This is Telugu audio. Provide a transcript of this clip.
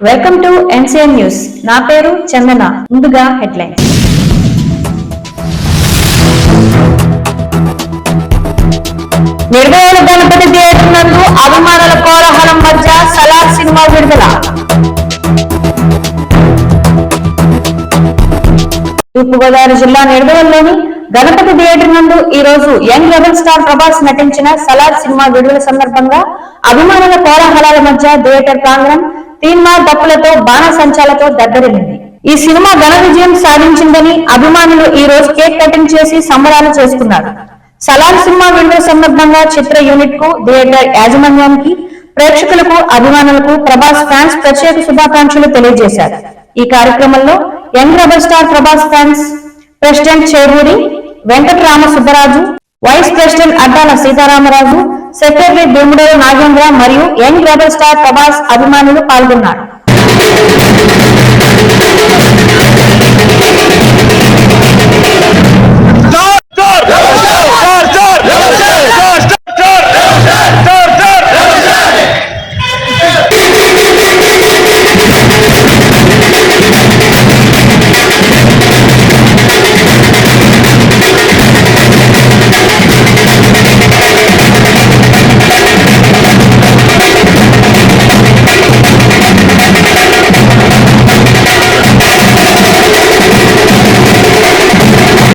Welcome to NCN news. నా పేరు చందన. ముందుగా హెడ్లైన్స్. నిర్వేల గణపతి థియేటర్ నందు అభిమానుల కోలాహలం మధ్య సలార్ సినిమా విడుదల. తూర్పుగోదావరి జిల్లా నిర్వేలలోని గణపతి థియేటర్ నందు ఈ రోజు యంగ్ రెబల్ స్టార్ ప్రభాస్ నటించిన సలార్ సినిమా విడుదల సందర్భంగా అభిమానుల కోలాహలాల మధ్య థియేటర్ ప్రాంగణం తీన్మార్ డప్పులతో బాణసంచాలతో దద్దరిల్లింది. ఈ సినిమా ఘన విజయం సాధించిందని అభిమానులు ఈ రోజు కేక్ కటింగ్ చేసి సంబరాలు చేసుకున్నారు. సలార్ సినిమా విడుదల సందర్భంగా చిత్ర యూనిట్ కు, థియేటర్ యాజమాన్యానికి, ప్రేక్షకులకు, అభిమానులకు ప్రభాస్ ఫ్యాన్స్ ప్రత్యేక శుభాకాంక్షలు తెలియజేశారు. ఈ కార్యక్రమంలో young rebel star Prabhas fans president Chevuri Venkatarama Subbaraju, vice president Addala Seetharamaraju, secretary Bheemuderu Nagendra మరియు యంగ్ రెబల్ స్టార్ ప్రభాస్ అభిమానులు పాల్గొన్నారు.